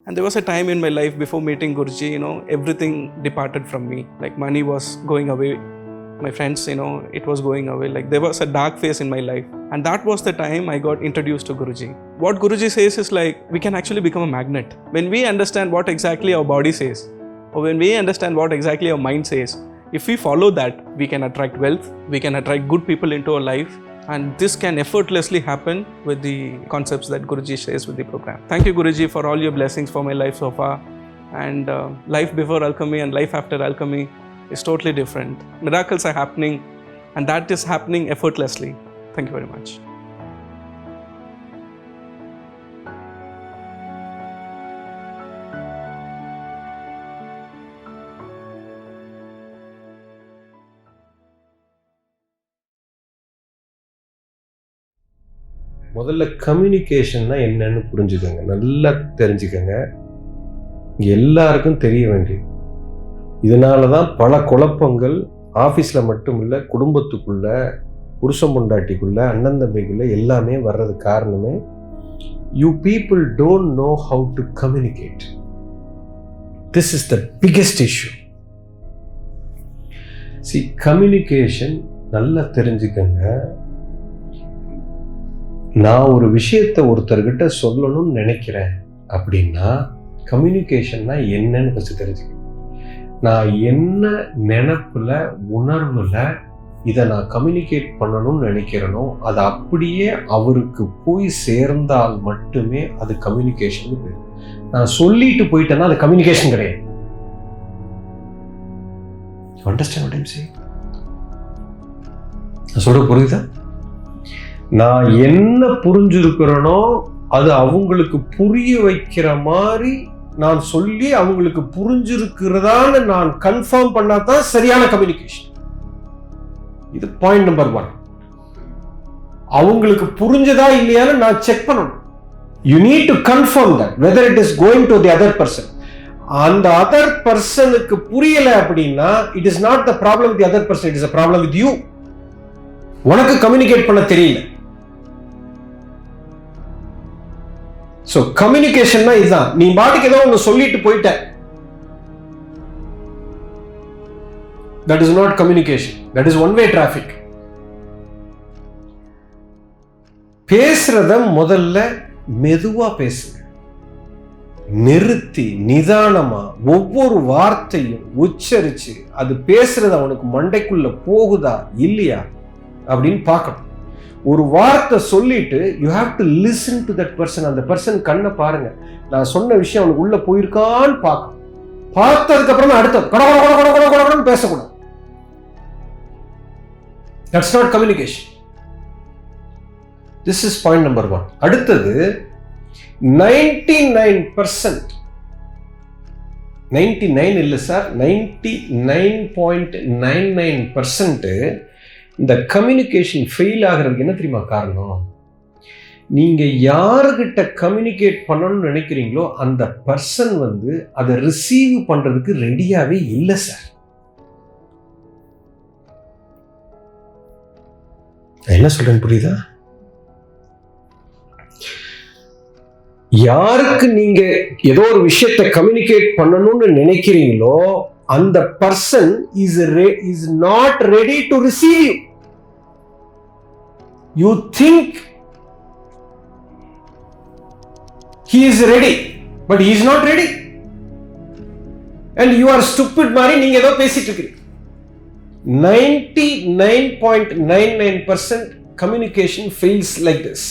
And there was a time in my life before meeting Guruji, everything departed from me. Like money was going away. My friends, it was going away. Like there was a dark phase in my life. And that was the time I got introduced to Guruji. What Guruji says is like, we can actually become a magnet. When we understand what exactly our body says, or when we understand what exactly our mind says, if we follow that, we can attract wealth, we can attract good people into our life. And this can effortlessly happen with the concepts that Guruji shares with the program. Thank you, Guruji, for all your blessings for my life so far. And life before alchemy and life after alchemy is totally different. Miracles are happening, and that is happening effortlessly. Thank you very much. முதல்ல கம்யூனிகேஷன்னா என்னன்னு புரிஞ்சுக்கோங்க, நல்லா தெரிஞ்சுக்கோங்க. எல்லாருக்கும் தெரிய வேண்டியது. இதனால தான் பல குழப்பங்கள் ஆஃபீஸில் மட்டும் இல்லை, குடும்பத்துக்குள்ள, புருஷன் பொண்டாட்டிக்குள்ள, அண்ணன் தம்பிக்குள்ள எல்லாமே வர்றது காரணமே you people don't know how to communicate. This is the biggest issue. C, communication நல்லா தெரிஞ்சுக்கங்க. நான் ஒரு விஷயத்தை ஒருத்தர்கிட்ட சொல்லணும்னு நினைக்கிறேன் அப்படின்னா கம்யூனிகேஷன்னா என்னன்னு ஃபஸ்ட்டு தெரிஞ்சுக்கணும். நான் என்ன நினைப்புல, உணர்வுல இதை நான் கம்யூனிகேட் பண்ணணும்னு நினைக்கிறேனோ அது அப்படியே அவருக்கு போய் சேர்ந்தால் மட்டுமே அது கம்யூனிகேஷன். நான் சொல்லிட்டு போயிட்டேன்னா அது கம்யூனிகேஷன் கிடையாது. Understand what I am saying? நான் சொல்ற புரியுதா? நான் என்ன புரிஞ்சிருக்கிறேனோ அது அவங்களுக்கு புரிய வைக்கிற மாதிரி நான் சொல்லி அவங்களுக்கு புரிஞ்சிருக்கிறதான்னு நான் கன்ஃபார்ம் பண்ணாதான் சரியான கம்யூனிகேஷன். இது பாயிண்ட் நம்பர் 1. அவங்களுக்கு புரிஞ்சதா இல்லையான்னு நான் செக் பண்ணணும். You need to confirm that whether it is going to the other person. அந்த அதர் பர்சனுக்கு புரியல அப்படின்னா it is not the problem with the other person, it is a problem with you. உனக்கு கம்யூனிகேட் பண்ண தெரியல. So கம்யூனிகேஷன்னா இதுதான். நீ பாட்டுக்கு ஏதோ ஒன்று சொல்லிட்டு போயிட்ட, that is not communication, that is one way traffic. பேசுறத முதல்ல மெதுவா பேசுங்க, நிறுத்தி நிதானமா ஒவ்வொரு வார்த்தையும் உச்சரிச்சு அது பேசுறது அவனுக்கு மண்டைக்குள்ள போகுதா இல்லையா அப்படின்னு பார்க்கணும். ஒரு வார்த்தை சொல்லிட்டு you have to listen to that person. அந்த பர்சன் கண்ணை பாருங்க, நான் சொன்ன விஷயம் அவனுக்கு உள்ள போயிருக்கான்னு பார்க்கணும். பார்த்ததுக்கு அப்புறமா அடுத்தது கடகடன்னு பேசக்கூடாது. That's not communication. This is point number 1. அடுத்தது 99%, 99 இல்லை சார், 99.99% இந்த கம்யூனிகேஷன் ஃபெயில் ஆகிறதுக்கு என்ன தெரியுமா காரணம்? நீங்க யாருகிட்ட கம்யூனிகேட் பண்ணணும்னு நினைக்கிறீங்களோ அந்த பர்சன் அதை ரிசீவ் பண்றதுக்கு ரெடியாவே இல்லை சார். என்ன சொல்றேன் புரியுதா? யாருக்கு நீங்க ஏதோ ஒரு விஷயத்தை கம்யூனிகேட் பண்ணணும்னு நினைக்கிறீங்களோ அந்த person is not ready to receive you. You think he is ready, but he is not ready. And you are stupid மாதிரி நீங்க ஏதோ பேசிட்டு இருக்கீங்க. 99.99% communication fails like this.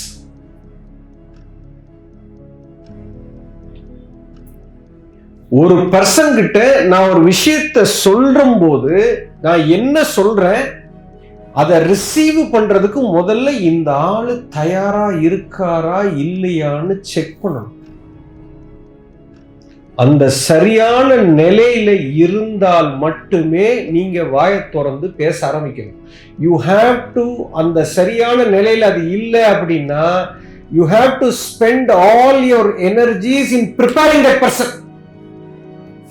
ஒரு பர்சன் கிட்ட நான் ஒரு விஷயத்தை சொல்ற போது நான் என்ன சொல்றேன் அதை ரிசீவ் பண்றதுக்கு முதல்ல இந்த ஆளு தயாரா இருக்காரா இல்லையான்னு செக் பண்ணணும். அந்த சரியான நிலையில இருந்தால் மட்டுமே நீங்க வாயை திறந்து பேச ஆரம்பிக்கணும். யூ ஹாவ் டு அந்த சரியான நிலையில அது இல்லை அப்படின்னா you have to spend all your energies in preparing that person.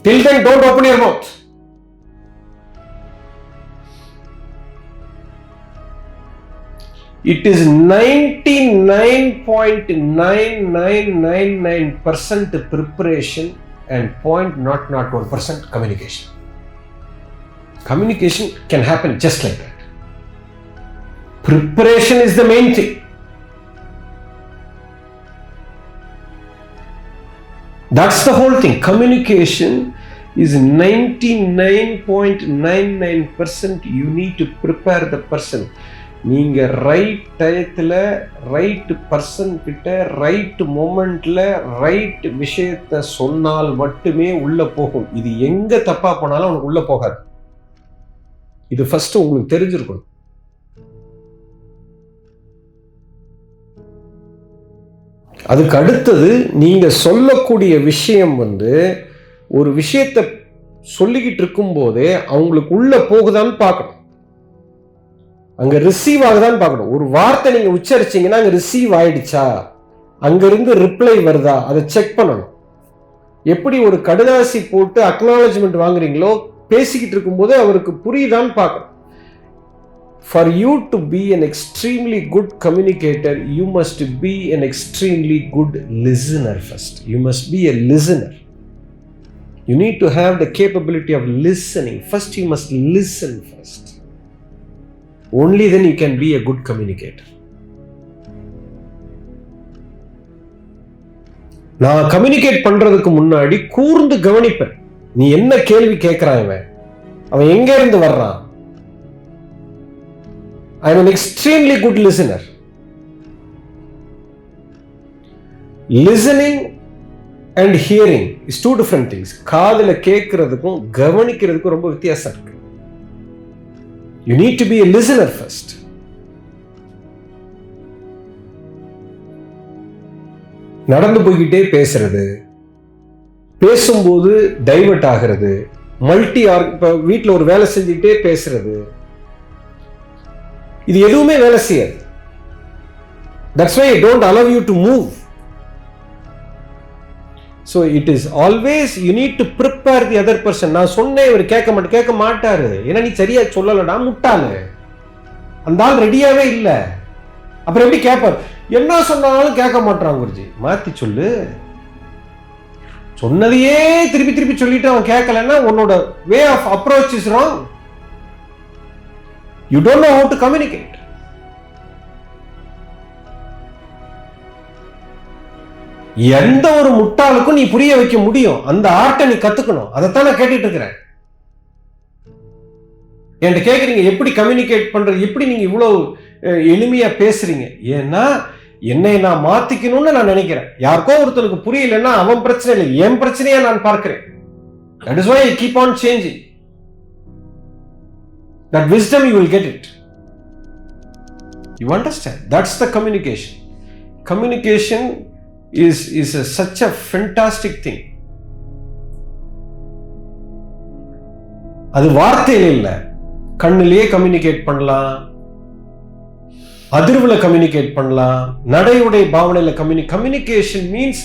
Till then, don't open your mouth. It is 99.9999% preparation and 0.001% communication. Communication can happen just like that. Preparation is the main thing. That's the whole thing. Communication is 99.99%. You need to prepare the person. நீங்க right டயத்துல right person கிட்ட right மொமெண்ட்ல right விஷயத்த சொன்னால் மட்டுமே உள்ள போகும். இது எங்க தப்பா போனாலும் அவனுக்கு உள்ள போகாது. இது ஃபர்ஸ்ட் உங்களுக்கு தெரிஞ்சிருக்கணும். அதுக்கு அடுத்தது நீங்க சொல்லக்கூடிய விஷயம் ஒரு விஷயத்தை சொல்லிக்கிட்டு இருக்கும் போதே அவங்களுக்கு உள்ள போகுதான்னு பார்க்கணும். அங்க ரிசீவ் ஆகுதான்னு பார்க்கணும். ஒரு வார்த்தை நீங்க உச்சரிச்சீங்கன்னா அங்க ரிசீவ் ஆயிடுச்சா, அங்கிருந்து ரிப்ளை வருதா, அதை செக் பண்ணணும். எப்படி ஒரு கடுதாசி போட்டு அக்னாலஜ்மெண்ட் வாங்குறீங்களோ, பேசிக்கிட்டு இருக்கும்போது அவருக்கு புரியுதான்னு பார்க்கணும். For you to be an extremely good communicator, you must be an extremely good listener first. You must be a listener. You need to have the capability of listening. First, you must listen first. Only then you can be a good communicator. நான் communicate பண்றதுக்கு முன்னாடி கூர்ந்து கவனிப்பேன். நீ என்ன கேள்வி கேட்கிறான், அவன் எங்க இருந்து வர்றான். I am an extremely good listener. Listening and hearing is two different things. காதுல கேட்கிறதுக்கும் கவனிக்கிறதுக்கும் ரொம்ப வித்தியாசம் இருக்கு. You need to be a listener first. நடந்து போய்கிட்டே பேசுறது, பேசும்போது டைவர்ட் ஆகிறது, இப்ப வீட்டில் ஒரு வேலை செஞ்சுக்கிட்டே பேசுறது, இது எதுவுமே வேலை செய்யாது. That's why I don't allow you to move. So it is always you need to prepare the other person. நான் சொன்னேன் இவர் கேட்க மாட்டாரு, ஏன்னா நீ சரியா சொல்லலடா, முட்டாளு, அந்த ஆள் ரெடியாவே இல்ல, அப்புறம் எப்படி கேட்பார்? என்ன சொன்னாலும் கேட்க மாட்டான் குருஜி, மாத்தி சொல்லு. சொன்னதையே திருப்பி திருப்பி சொல்லிட்டு அவன் கேட்கலன்னா உன்னோட way of approach is wrong. You don't know how to communicate. எந்த ஒரு முட்டாளுக்கும் நீ புரிய வைக்க முடியும், அந்த ஆர்ட்டை நீ கத்துக்கணும். அதைத்தான் நான் கேட்டுட்டு இருக்கிறேன். என்கிட்ட கேட்குறீங்க எப்படி கம்யூனிகேட் பண்றது, எப்படி நீங்க இவ்வளவு எளிமையா பேசுறீங்க. ஏன்னா என்னை நான் மாத்திக்கணும்னு நான் நினைக்கிறேன். யாருக்கோ ஒருத்தருக்கு புரியலன்னா அவன் பிரச்சனை இல்லை, என் பிரச்சனையா நான் பார்க்கிறேன். That is why I keep on changing. That wisdom you will get it. You understand? That's the communication. Communication is such a fantastic thing. அது வார்த்தையில இல்ல, கண்ணிலேயே கம்யூனிகேட் பண்ணலாம், அதிர்வுல கம்யூனிகேட் பண்ணலாம், நடையுடைய பாவனையில கம்யூனிகேஷன் மீன்ஸ்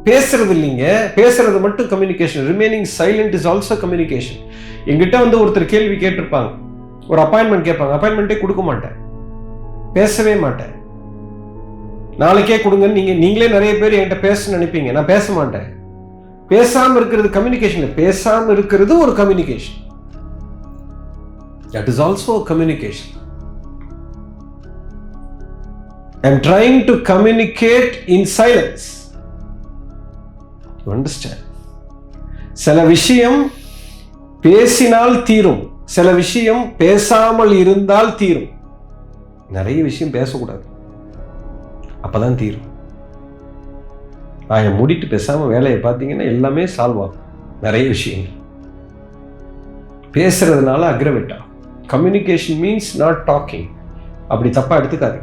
பேசுறது இல்லைங்க. பேசுறது மட்டும் communication. Remaining silent is also communication. எங்கிட்ட ஒருத்தர் கேள்வி கேட்டிருப்பாங்க, ஒரு அப்பாயின்மெண்ட் கேட்பாங்க, அப்பாயின்மெண்ட்டே கொடுக்க மாட்டேன், பேசவே மாட்டேன். நாளைக்கே கொடுங்கன்னு நீங்களே நிறைய பேர் என்கிட்ட பேச நினைப்பீங்க, நான் பேச மாட்டேன். பேசாம இருக்கிறது கம்யூனிகேஷன், பேசாம இருக்கிறது ஒரு communication. That is also a communication. I am trying to communicate in silence. You understand? சில விஷயம் பேசினால் தீரும், சில விஷயம் பேசாமல் இருந்தால் தீரும். நிறைய விஷயம் பேசக்கூடாது, அப்பதான் தீரும். நான் மூடிட்டு பேசாம வேலையை பார்த்தீங்கன்னா எல்லாமே சால்வ் ஆகும். நிறைய விஷயங்கள் பேசுறதுனால அக்ரவேட் ஆகும். Communication means not talking. அப்படி தப்பா எடுத்துக்காது.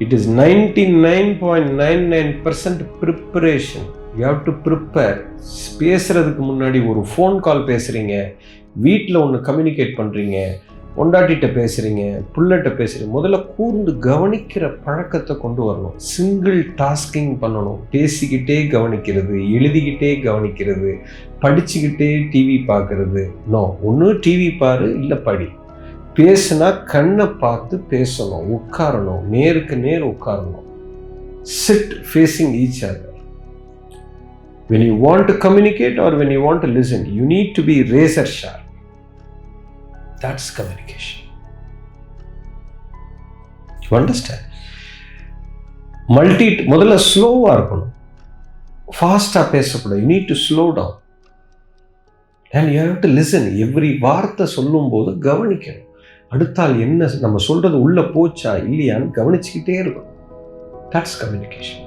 It is 99.99% preparation. You have to prepare. பேசுறதுக்கு முன்னாடி ஒரு ஃபோன் கால் பேசுறீங்க, வீட்டில் ஒன்று கம்யூனிகேட் பண்றீங்க, பொண்டாட்டிட்ட பேசுறீங்க, புள்ளட்ட பேசுறீங்க, முதல்ல கூர்ந்து கவனிக்கிற பழக்கத்தை கொண்டு வரணும். சிங்கிள் டாஸ்கிங் பண்ணணும். பேசிக்கிட்டே கவனிக்கிறது, எழுதிக்கிட்டே கவனிக்கிறது, படிச்சுக்கிட்டே டிவி பார்க்கறது. நோ, ஒன்று டிவி பாரு, இல்லை படி. பேசுனா கண்ணை பார்த்து பேசணும், உட்காரணும், நேருக்கு நேர் உட்காரணும். Sit facing each other. When you want to communicate or when you want to listen, you need to be razor sharp. That's communication. You understand? முதல்ல ஸ்லோவா இருக்கணும், ஃபாஸ்டா பேசக்கூடாது. You need to slow down and you have to listen. Every வார்த்தை சொல்லும் போது கவனிக்கணும். அடுத்தால் என்ன நம்ம சொல்றது உள்ள போச்சா இல்லையான்னு கவனிச்சுக்கிட்டே இருக்கணும். That's communication.